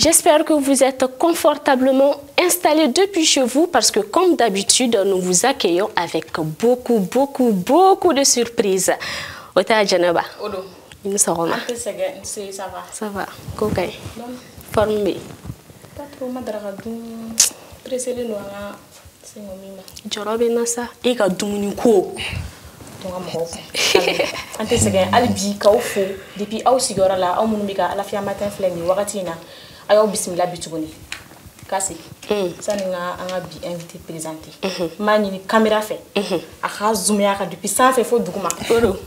J'espère que vous êtes confortablement installés depuis chez vous parce que comme d'habitude, nous vous accueillons avec beaucoup de surprises. Ota Janaba. Odo. Nous serons là. Ça va. Ça va. Coca. Formé. Pas trop madragadou. Pressé le noir. C'est mon mima. Jorobe nasa. Ega dumuni ko. Ante segen albi ka fo depuis aw sigora la aw munu bika la fiya matin flemi wakati na ayo bismillah bitugoni kasi sani nga anga bi invité présenté mani ni caméra fait aka zoom ya ka depuis sans fait fo duguma odo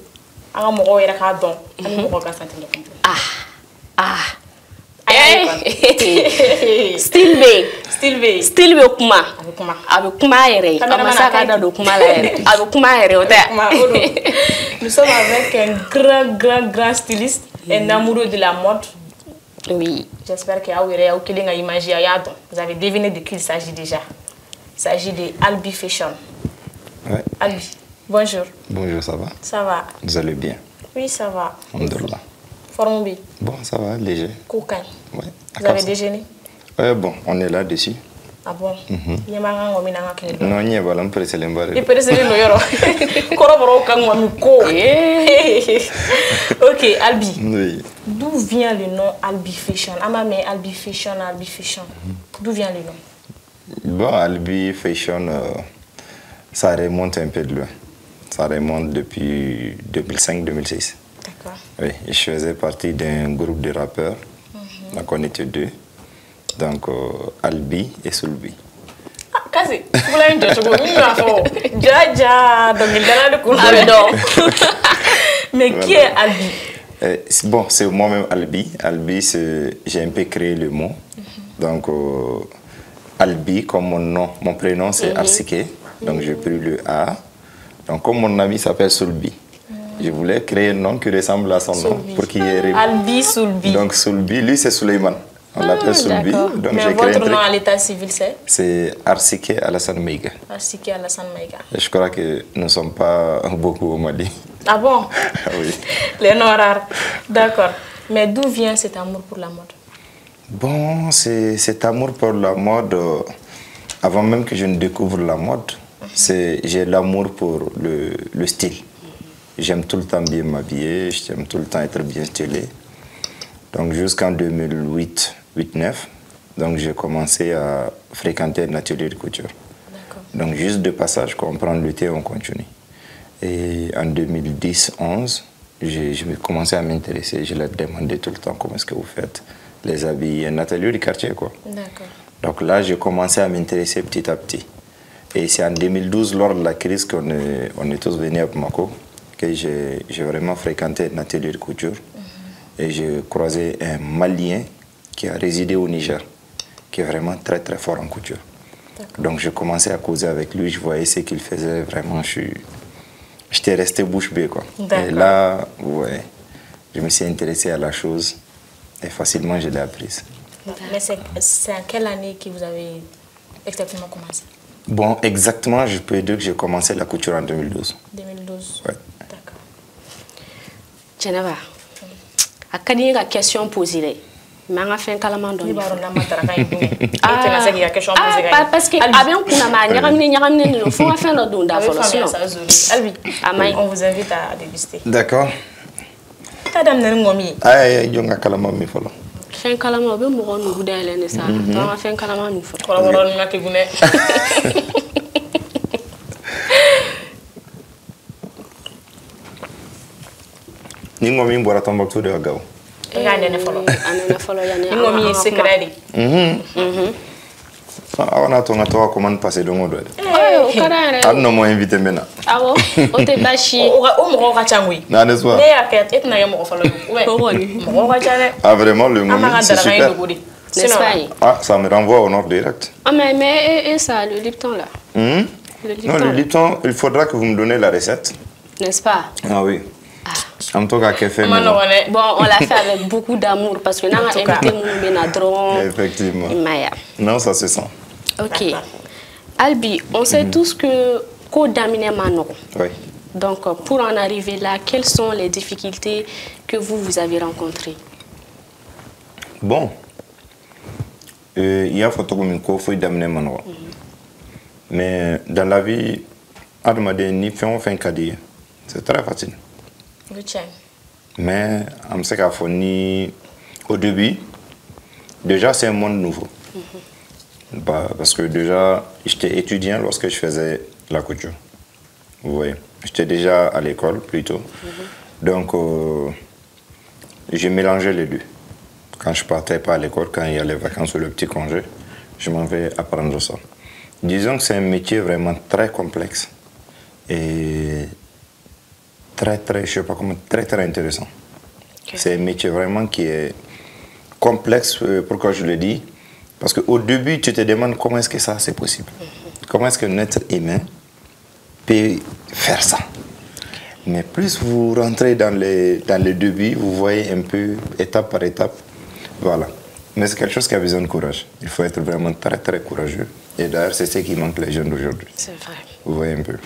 anga mo yera ka don ani mo ka santé de Still be kuma abe kuma yere amasa ka da do kuma la yere abe kuma yere ota nous sommes avec un grand styliste un amoureux de la mode. Oui, j'espère que vous avez deviné de qui il s'agit déjà. Il s'agit de Albi Fashion. Ouais. Albi, bonjour. Bonjour, ça va? Ça va. Vous allez bien? Oui, ça va. Alhamdulillah. Forme B. Bon, ça va, léger. Cocaïne. Ouais. Vous avez déjeuné? Bon, on est là-dessus. Ah bon? Non, il n'y a pas l'impression de l'embarrer. Il peut rester le yoro. Ok, Albi. Oui. D'où vient le nom Albi Fashion? Amame Albi Fashion, Albi Fashion. D'où vient le nom? Bon, Albi Fashion, ça remonte un peu de loin. Ça remonte depuis 2005-2006. D'accord. Oui, je faisais partie d'un groupe de rappeurs. Donc on était deux. Donc Albi et Sulbi. Ah, quasi. Vous l'avez dit, mais qui est Albi? Bon, c'est moi-même Albi. Albi, j'ai un peu créé le mot. Donc Albi, comme mon nom, mon prénom c'est Arsike. Donc j'ai pris le A. Donc comme mon ami s'appelle Sulbi. Je voulais créer un nom qui ressemble à son nom pour qu'il y ait Albi Sulbi. Donc Sulbi, lui c'est Suleiman. On l'appelle Sulbi. Donc mais votre nom à l'état civil c'est? C'est Arsike Alassane Meiga. Arsike Alassane Meiga. Je crois que nous ne sommes pas beaucoup au Mali. Ah bon? Oui. Les noms rares. D'accord. Mais d'où vient cet amour pour la mode? Bon, cet amour pour la mode, avant même que je ne découvre la mode, j'ai l'amour pour le style. J'aime tout le temps bien m'habiller, j'aime tout le temps être bien stylé. Donc jusqu'en 2008-2009, donc j'ai commencé à fréquenter un atelier de couture. Donc juste de passage, quand on prend le thé, on continue. Et en 2010-11, j'ai commencé à m'intéresser. Je leur demandais tout le temps comment est-ce que vous faites les habits, un atelier du quartier quoi. Donc là, j'ai commencé à m'intéresser petit à petit. Et c'est en 2012, lors de la crise, qu'on est tous venus à Bamako, que j'ai vraiment fréquenté un atelier de couture. Et j'ai croisé un Malien qui a résidé au Niger, qui est vraiment très fort en couture. Donc j'ai commencé à causer avec lui, je voyais ce qu'il faisait, vraiment, j'étais resté bouche bée quoi. Et là, ouais, je me suis intéressé à la chose et facilement je l'ai apprise. Mais c'est en quelle année que vous avez exactement commencé? Bon, exactement, je peux dire que j'ai commencé la couture en 2012. 2012. Ouais. D'accord. Janaba. A ka di ka question posée mais an ka fɛn kalaman dɔ parce que a bɛ n kunna ma ɲagaminen don fo n ka fɛn dɔ don da fɔlɔ sinon on vous invite à déguster. D'accord. T'as daminɛ ni mɔgɔ min ye? Ayi jɔn ka kalaman min fɔlɔ. Fɛn kalaman o bɛ mɔgɔ nugu dayɛlɛn de sa to an ka fɛn kalaman min fɔlɔ. Kɔrɔbɔrɔ ni ka kegunɛ. Ni mɔgɔ min bɔra Tombouctou de Gawo. A nɛnɛ fɔlɔ yani ni mɔgɔ min ye secret de. Aw n'a to n ka to ka commande passer don o don dɛ. O ka d'an yɛrɛ ye. Hali n'o ma invité n bɛ na. Awɔ o tɛ baasi ye. O mɔgɔw ka ca koyi. N'est-ce pas? Ne y'a kɛ e tɛna kɛ mɔgɔ fɔlɔ ye. O kɔni. Mɔgɔw ka ca dɛ. Ah vraiment le moment c'est super. N'est-ce pas? Ah ça me renvoie au nord direct. Ah mais ça le Lipton là. Non le Lipton, il faudra que vous me donnez la recette. N'est-ce pas? Ah oui. En tout cas, bon, on l'a fait avec beaucoup d'amour parce que nous avons invité mon effectivement. Non, ça se sent. Ok. Albi, on sait tous que Kodamine Mano. Oui. Donc, pour en arriver là, quelles sont les difficultés que vous avez rencontrées? Bon, Il y a photo comme il faut d'amener mon mais dans la vie, ni c'est très facile. Mais au début, déjà c'est un monde nouveau. Parce que déjà, j'étais étudiant lorsque je faisais la couture. Vous voyez, j'étais déjà à l'école plutôt. Donc, j'ai mélangé les deux. Quand je partais pas à l'école, quand il y a les vacances ou le petit congé, je m'en vais apprendre ça. Disons que c'est un métier vraiment très complexe et très intéressant. Okay. C'est un métier vraiment qui est complexe. Pourquoi je le dis? Parce qu'au début, tu te demandes comment est-ce que ça c'est possible. Comment est-ce que notre humain peut faire ça? Mais plus vous rentrez dans le début, vous voyez un peu étape par étape. Voilà. Mais c'est quelque chose qui a besoin de courage. Il faut être vraiment très courageux. Et d'ailleurs, c'est ce qui manque les jeunes d'aujourd'hui. C'est vrai. Vous voyez un peu.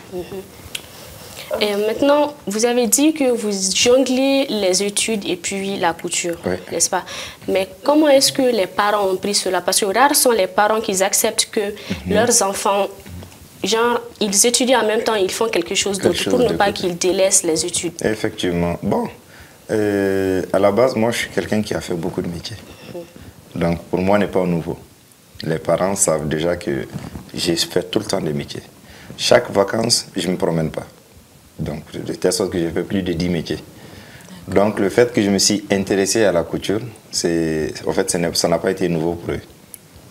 Et maintenant, vous avez dit que vous jonglez les études et puis la couture, oui. N'est-ce pas? Mais comment est-ce que les parents ont pris cela? Parce que rares sont les parents qui acceptent que leurs enfants, genre, ils étudient en même temps, ils font quelque chose d'autre pour ne pas qu'ils délaissent les études. Effectivement. Bon, à la base, moi, je suis quelqu'un qui a fait beaucoup de métiers. Donc, pour moi, ce n'est pas nouveau. Les parents savent déjà que j'ai fait tout le temps des métiers. Chaque vacances, je ne me promène pas. Donc, de telle sorte que j'ai fait plus de 10 métiers. Donc, le fait que je me suis intéressé à la couture, en fait, ça n'a pas été nouveau pour eux.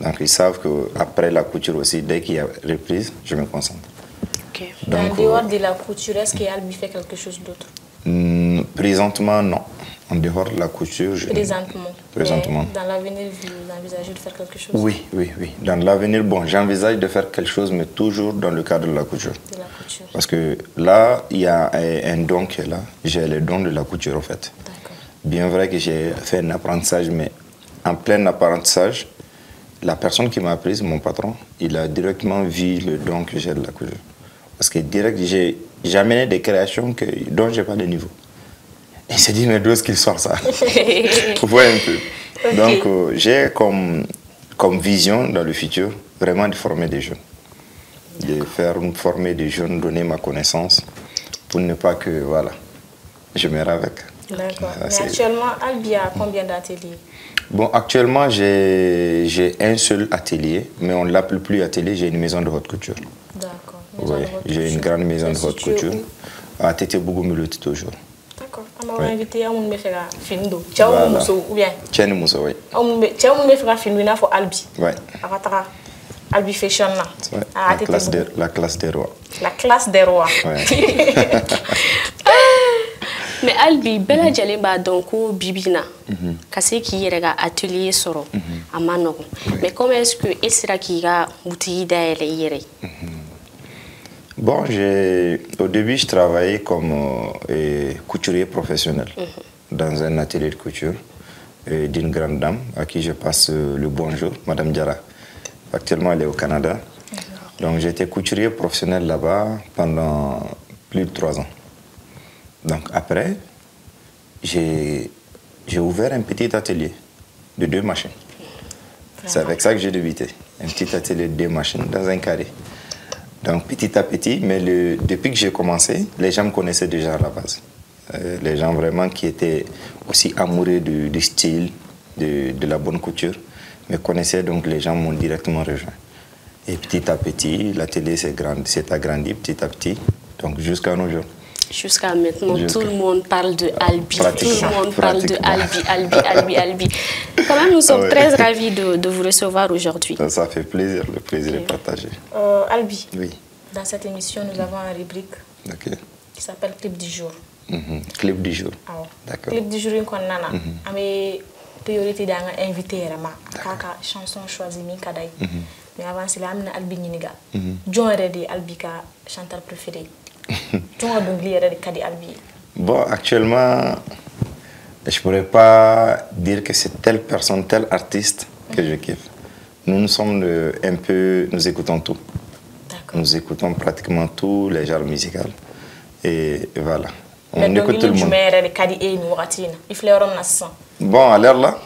Donc, ils savent qu'après la couture aussi, dès qu'il y a reprise, je me concentre. Okay. Donc, en dehors de la couture, est-ce qu'Albi fait quelque chose d'autre? Présentement, non. En dehors de la couture, Présentement. Dans l'avenir, vous envisagez de faire quelque chose? Oui. Dans l'avenir, bon, j'envisage de faire quelque chose, mais toujours dans le cadre de la couture. De la couture. Parce que là, il y a un don qui est là. J'ai le don de la couture, en fait. Bien vrai que j'ai fait un apprentissage, mais en plein apprentissage, la personne qui m'a appris, mon patron, il a directement vu le don que j'ai de la couture. Parce que direct, j'ai amené des créations dont je n'ai pas de niveau. Et il s'est dit, mais d'où est-ce qu'il sort ça? Vous voyez un peu. Okay. Donc, j'ai comme vision dans le futur, vraiment de former des jeunes. De faire former des jeunes, donner ma connaissance, pour ne pas que, voilà, je me avec. D'accord. Mais actuellement, Albi a combien d'ateliers? Bon, actuellement, j'ai un seul atelier, mais on ne l'appelle plus atelier, j'ai une maison de haute couture. D'accord. Oui, j'ai une grande maison de haute couture. À Tété Bougoumoulout, toujours. D'accord. On m'a invité à mon faire findo. Tiens, ou bien? Tiens, Mousso, oui. Tiens, on m'a fait findo, il faut Albi. Oui. Albi Fashion là. La classe des rois. La classe des rois. Ouais. Mais Albi, Bella Djalemba donc Bibina, cassé qui est atelier soro, à Manon. Mais comment est-ce que Essra qui a outil d'aller hier? Bon, au début, je travaillais comme couturier professionnel dans un atelier de couture d'une grande dame à qui je passe le bonjour, Madame Diarra. Actuellement, elle est au Canada. Donc, j'étais couturier professionnel là-bas pendant plus de 3 ans. Donc, après, j'ai ouvert un petit atelier de 2 machines. C'est avec ça que j'ai débuté. Un petit atelier de 2 machines dans un carré. Donc, petit à petit, mais depuis que j'ai commencé, les gens me connaissaient déjà à la base. Les gens vraiment qui étaient aussi amoureux du style, de la bonne couture, me connaissaient, donc les gens m'ont directement rejoint. Et petit à petit, l'atelier s'est agrandi petit à petit, donc jusqu'à nos jours. Jusqu'à maintenant, tout le monde parle de Albi. Tout le monde parle de Albi. Quand même, nous sommes très ravis de vous recevoir aujourd'hui. Ça fait plaisir, le plaisir est partagé. Albi, oui. Dans cette émission, nous avons une rubrique qui s'appelle Clip du jour. Clip du jour. D'accord. Clip du jour, on a priorité d'inviter à chanson choisie. Mais avant cela, on a Albi Niniga. John Reddy, Albi, chanteur préféré. Bon, actuellement, je ne pourrais pas dire que c'est telle personne, tel artiste que je kiffe. Nous sommes nous écoutons tout. Nous écoutons pratiquement tous les genres musicaux. Et voilà. On écoute tout le monde. Bon, à l'heure là,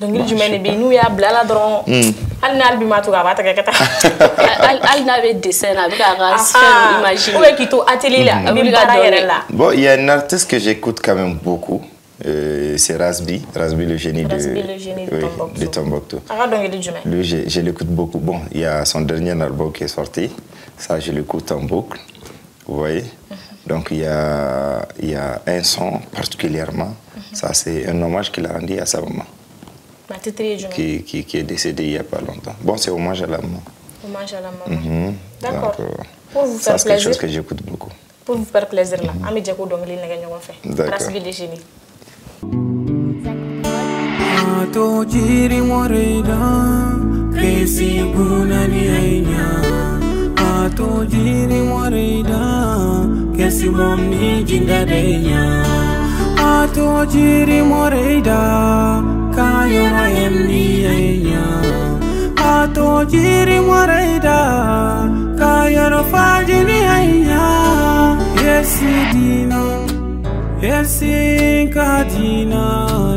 Donc il jumɛn be nous ya blala dron al na albi matu ga bata kata al na be dessin avec un faire imaginer ouais qui to atelier là bon il y a un artiste que j'écoute quand même beaucoup c'est Razbi le génie de Tombouctou. Je l'écoute beaucoup. Bon, il y a son dernier album qui est sorti, ça je l'écoute en boucle, vous voyez. Donc il y a un son particulièrement, ça c'est un hommage qu'il a rendu à sa maman, qui est décédée il n'y a pas longtemps. Bon, c'est hommage à la maman. Hommage à la maman. D'accord. Pour vous faire plaisir. C'est quelque chose que j'écoute beaucoup. Pour vous faire plaisir là, Ami Diakou Dongli n'a gagné fait. D'accord. Le génie. Ato jiri moreda, kesi gunani ainya. Ato jiri moreda, kesi momni jinda denya. Ato jiri moreda, kayo emni ainya. Ato jiri moreda, kayo fajini ainya. Yesidina. Yesi kadina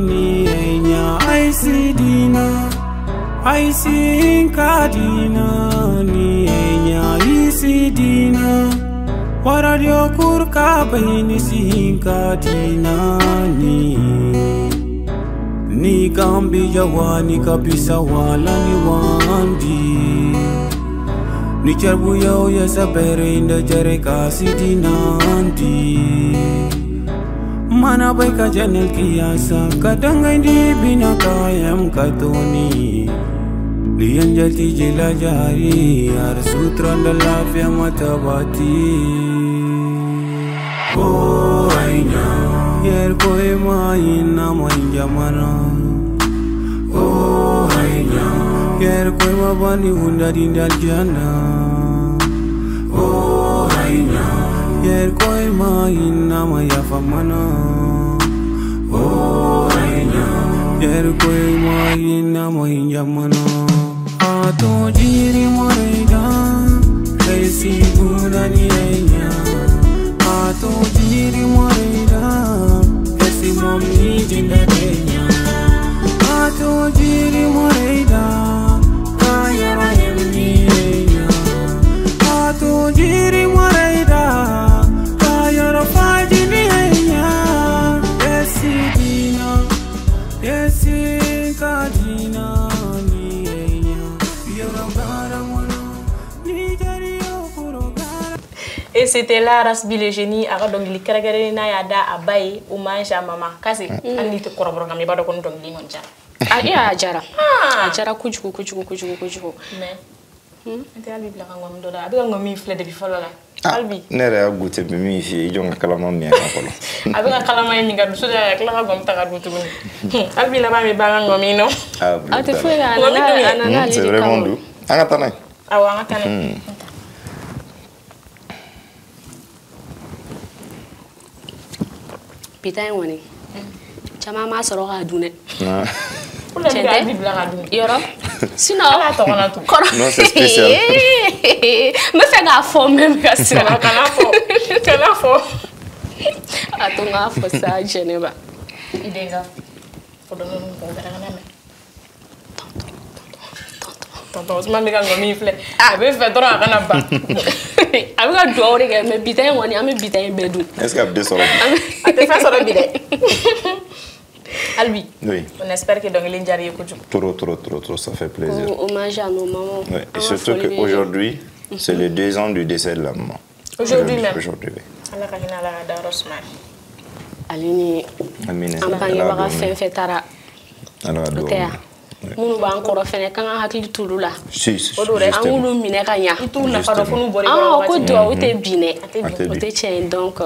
ni enya Aisi kadina ni enya isidina Waradio kurka bahini si kadina ni kambi jawani kabisa wala ni wandi ni charbu yao ya sabere inda jare kasidina Mana baika janel kiasa kadanga indi bina kayam katoni lian jati jela jari ar sutra dalafya matabati oh ainya yer koi maina manjamana oh ainya yer koi mabani unda dindal jana oh ainya yer koi maina maya famana oh ainya yer koi maina maya mana ato jiri moreda kaisi gunani ainya ato jiri moreda kaisi momni jinda denya ato jiri moreda kaya emni ainya ato jiri moreda Et c'était là Razbi le génie ara donc li karagare na ya da abai hommage à maman kasi ani te korobro ngam ba do kon donc li mon jara ya jara kujuku mais ante albi bla ngam do da abi ngam mi flé depuis folo la albi nere a goûté be mi fi jonga kalama mi ka folo abi nga kalama mi ngam so da kala ngam ta gadu tu albi la ba mi ba ngam mi no ate fo ya na c'est vraiment doux anga tanay awa anga tanay Pitain wani chama ma soro ga dune yoro sinon non c'est spécial me fait ga fo même ka sira kana fo atunga fo sa Geneva idenga podono ko ga na me tonton Ousmane mi ga ngomi fle abe fe doro kana ba abi ga do ore ga me bitain woni am bitain bedu est-ce que abde soro ate fa soro bide Albi oui on espère que donc l'injari ko trop ça fait plaisir hommage à nos mamans oui. Et surtout qu'aujourd'hui c'est les 2 ans du décès de la maman aujourd'hui même aujourd'hui oui Allah ka hina la da Rosman alini amina ambangi baga fetara alors do munu ba encore fene kan hakili tulula si an wulu mine ka nya tout fa do funu bori ko do o te bine o te tien donc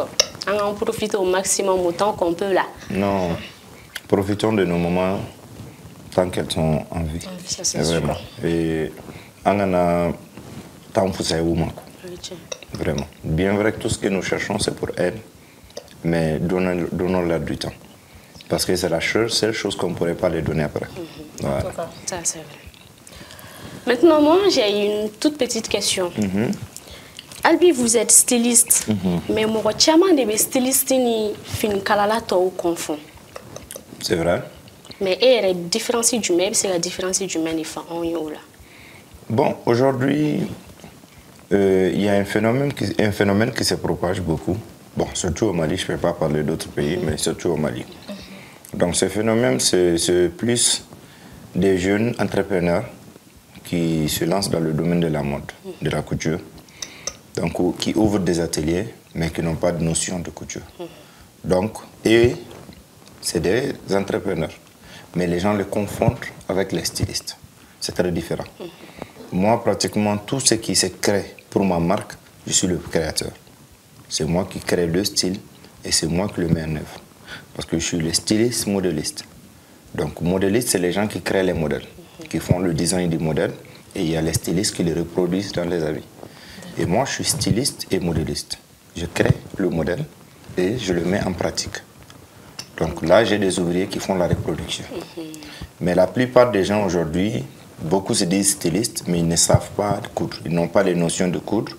on en profite au maximum autant qu'on peut là. Non, profitons de nos moments tant qu'elles sont en vie. Ça, c'est vraiment. Et on a temps pour ça vraiment. Bien vrai que tout ce que nous cherchons c'est pour elles, mais donnons-leur du temps. Parce que c'est la seule chose qu'on ne pourrait pas les donner après. Voilà. Ça, c'est vrai. Maintenant, moi, j'ai une toute petite question. Albi, vous êtes styliste, mais moi, je suis styliste ni fin kalala to confond. C'est vrai. Mais la différence du même, c'est la différence du même et là. Bon, aujourd'hui, il y a un phénomène qui se propage beaucoup. Bon, surtout au Mali, je ne peux pas parler d'autres pays, mais surtout au Mali. Donc ce phénomène, c'est plus des jeunes entrepreneurs qui se lancent dans le domaine de la mode, de la couture, donc qui ouvrent des ateliers, mais qui n'ont pas de notion de couture. Donc, et c'est des entrepreneurs, mais les gens les confondent avec les stylistes. C'est très différent. Moi, pratiquement, tout ce qui se crée pour ma marque, je suis le créateur. C'est moi qui crée le style et c'est moi qui le mets en œuvre. Parce que je suis le styliste modéliste. Donc, modéliste, c'est les gens qui créent les modèles, qui font le design du modèle, et il y a les stylistes qui les reproduisent dans les habits. Et moi, je suis styliste et modéliste. Je crée le modèle et je le mets en pratique. Donc là, j'ai des ouvriers qui font la reproduction. Mais la plupart des gens aujourd'hui, beaucoup se disent stylistes, mais ils ne savent pas coudre. Ils n'ont pas les notions de coudre,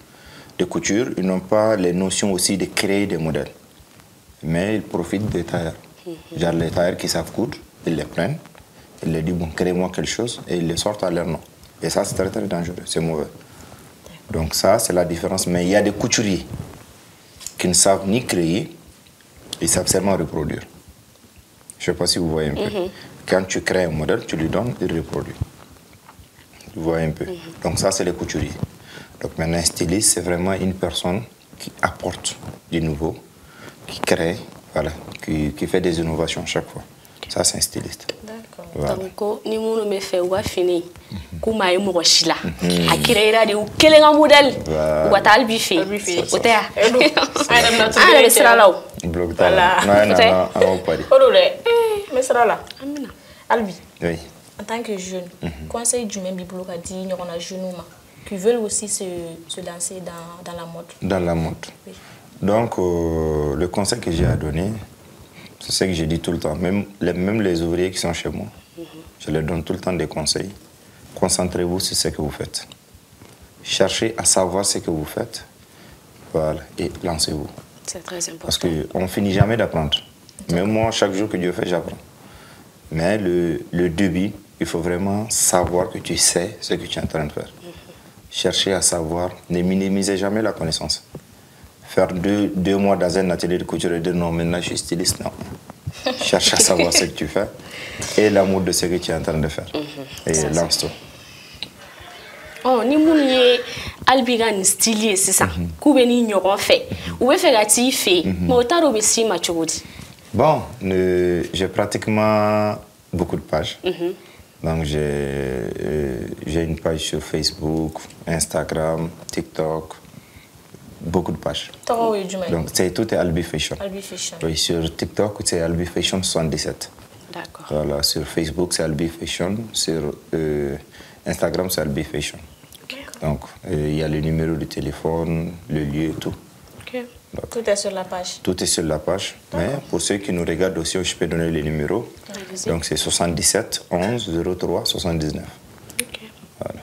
de couture, ils n'ont pas les notions aussi de créer des modèles. Mais ils profitent des tailleurs. Genre les tailleurs qui savent coudre, ils les prennent, ils leur disent, bon, crée-moi quelque chose, et ils les sortent à leur nom. Et ça, c'est très, très dangereux, c'est mauvais. Donc ça, c'est la différence. Mais il y a des couturiers qui ne savent ni créer, ils savent seulement reproduire. Je ne sais pas si vous voyez un peu. Quand tu crées un modèle, tu lui donnes, il reproduit. Vous voyez un peu. Donc ça, c'est les couturiers. Donc maintenant, un styliste, c'est vraiment une personne qui apporte du nouveau, qui crée, voilà, qui fait des innovations chaque fois. Ça, c'est un styliste. D'accord. Voilà. Donc, ni mon me fait ou fini, kuma emo rochila. Akira de ou quel un modèle. Ou atal biffé. Otea. Ah, sera là. Bloc là. Non, pas dit. Mais sera là. Albi. Oui. En tant que jeune, conseil du même bibliothèque a dit, on a jeunes qui veulent aussi se lancer dans la mode. Dans la mode. Oui. Donc, le conseil que j'ai à donner, c'est ce que je dis tout le temps. Même les ouvriers qui sont chez moi, je leur donne tout le temps des conseils. Concentrez-vous sur ce que vous faites. Cherchez à savoir ce que vous faites. Voilà, et lancez-vous. C'est très important. Parce qu'on ne finit jamais d'apprendre. Même moi, chaque jour que Dieu fait, j'apprends. Mais le début, il faut vraiment savoir que tu sais ce que tu es en train de faire. Cherchez à savoir, ne minimisez jamais la connaissance. Faire deux mois dans un atelier de couture et dire non, maintenant je suis styliste, non. Cherche à savoir ce que tu fais et l'amour de ce que tu es en train de faire. Et lance-toi. Oh, ni mon yé albigan stylé, c'est ça. Coubé ni n'auront fait. Où est fait la fait? Mais au tarot, si maturité. Bon, j'ai pratiquement beaucoup de pages. Donc j'ai une page sur Facebook, Instagram, TikTok. Beaucoup de pages. Donc tout est Albi Fashion. Albi Fashion. Oui, sur TikTok, c'est Albi Fashion 77. D'accord. Voilà, sur Facebook, c'est Albi Fashion. Sur Instagram, c'est Albi Fashion. Donc, il y a le numéro de téléphone, le lieu et tout. Donc, tout est sur la page. Tout est sur la page. Mais pour ceux qui nous regardent aussi, je peux donner les numéros. Donc, c'est 77 11 03 79. Voilà.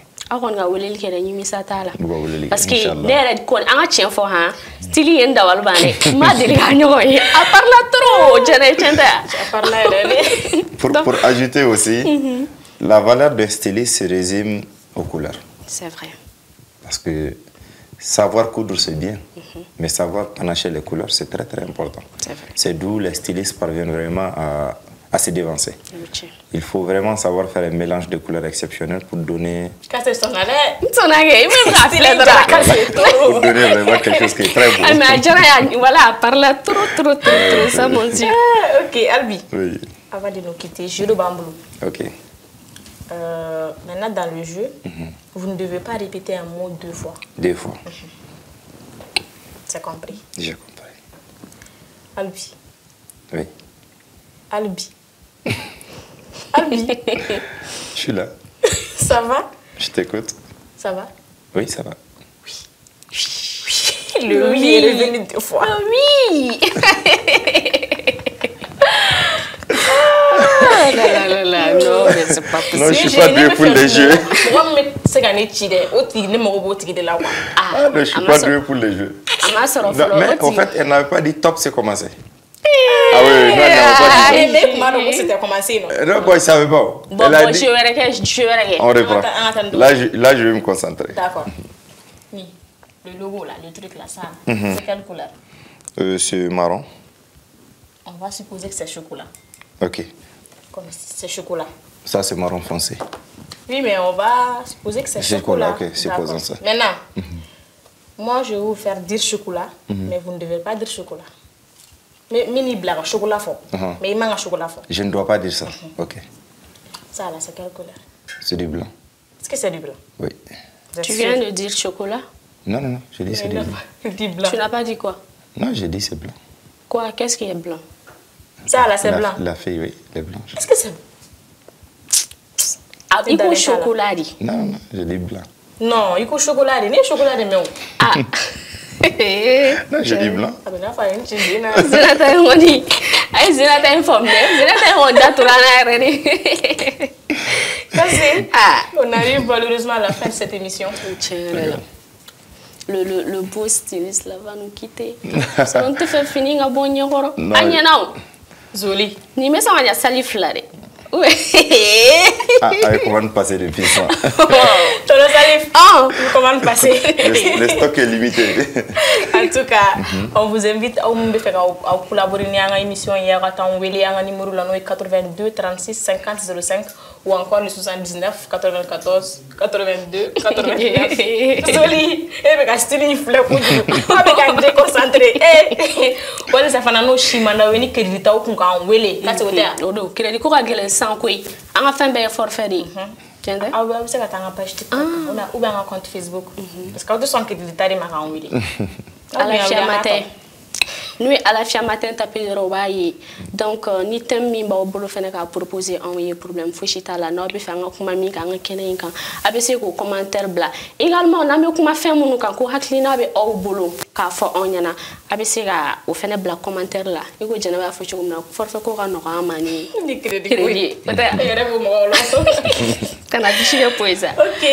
Parce que les con un chien for hein style yenda walbane ma deli hanyo à parler trop pour ajouter aussi la valeur d'un styliste se résume aux couleurs. C'est vrai. Parce que savoir coudre c'est bien, mais savoir panacher les couleurs c'est très très important. C'est d'où les stylistes parviennent vraiment à se dévancer. Il faut vraiment savoir faire un mélange de couleurs exceptionnelles pour donner... Pour donner vraiment quelque chose qui est très beau. Voilà, parle trop, ça mon Dieu. Ok, Albi. Oui. Avant de nous quitter, jeu de bambou. Ok. Maintenant, dans le jeu, vous ne devez pas répéter un mot 2 fois. 2 fois. C'est compris? J'ai compris. Albi. Oui. Albi. Albi. Je suis là. Ça va? Je t'écoute. Ça va? Oui, ça va. Oui. Le oui est revenu 2 fois. Oui. Non, mais c'est pas possible. Non, je suis pas doué pour les jeux. Ah, non, je suis pas doué pour les jeux. Mais en fait, elle n'avait pas dit top, c'est commencé. Ah oui, non, pas dit Mais comment c'était commencé, non? Non, bon, il savait pas. Bon, je vais On reprend. Là, je vais me concentrer. D'accord. Oui, le logo là, le truc là, ça, c'est quelle couleur? C'est marron. On va supposer que c'est chocolat. Ok. Comme c'est chocolat. Ça, c'est marron foncé. Oui, mais on va supposer que c'est chocolat. Ok, supposons ça. Maintenant, moi, je vais vous faire dire chocolat, mais vous ne devez pas dire chocolat. Mais mini blague, chocolat fort. Mais il manque un chocolat fort. Je ne dois pas dire ça. Ok. Ça là, c'est quelle couleur? C'est du blanc. Est-ce que c'est du blanc? Oui. Tu viens de dire chocolat? Non, non, non, je dis c'est du blanc. Du blanc. Tu n'as pas dit quoi? Non, j'ai dit c'est blanc. Quoi? Qu'est-ce qui est blanc? Ça là, c'est blanc. La feuille, oui, elle est blanche. Est-ce que c'est... Ah, il faut chocolat. Non, non, je dis blanc. Non, il faut chocolat. Il y a chocolat de mieux. Ah. Non, je dis blanc. Ah, ben là, il faut une Zinata ngoni. Ay zinata informé. Zinata honda turana rene. On arrive malheureusement à la fin de cette émission. Le beau styliste là va nous quitter. Ça on te fait finir un bon nyoro. Anya non. Zoli. Ni me ça on a sali flare. Oui. Ah, comment passer depuis ça? Tolo Salif. Comment passer? Le stock est limité. En tout cas, on vous invite à collaborer dans l'émission hier à temps un numéro 82 36 50 05 ou encore le 79 94 82 89. Zoli. Eh ben style fleur pour pas me déconcentrer. Eh. Wala ça fana no shimana weni crédit au kunga wele. Là c'est au odo crédit ko gagele sans quoi. En fin be forfait di. Ah ouais, c'est quand on page TikTok. On a ouvert un compte Facebook. Parce que tout son crédit tari ma kan wele. À la fin matin. Nous à la fin matin taper le robaye. Donc ni thème mi ba bolo fene ka proposer un problème fochita la no be fanga kuma mi kan kenen kan abese ko commentaire bla également na me kuma fait munu kan ko haklina be au bolo ka fo onyana abese ga o fene bla commentaire la e ko jena ba fo ci kuma forfait ko ka no ka mani ni crédit peut-être yere bo mo lo kana dichire poesa. OK,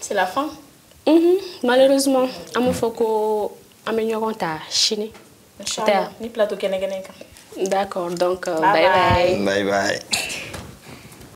c'est la fin. Malheureusement amo foko améliorer ta chine. Inchallah. Ni plateau kene. D'accord, donc bye bye. Bye bye.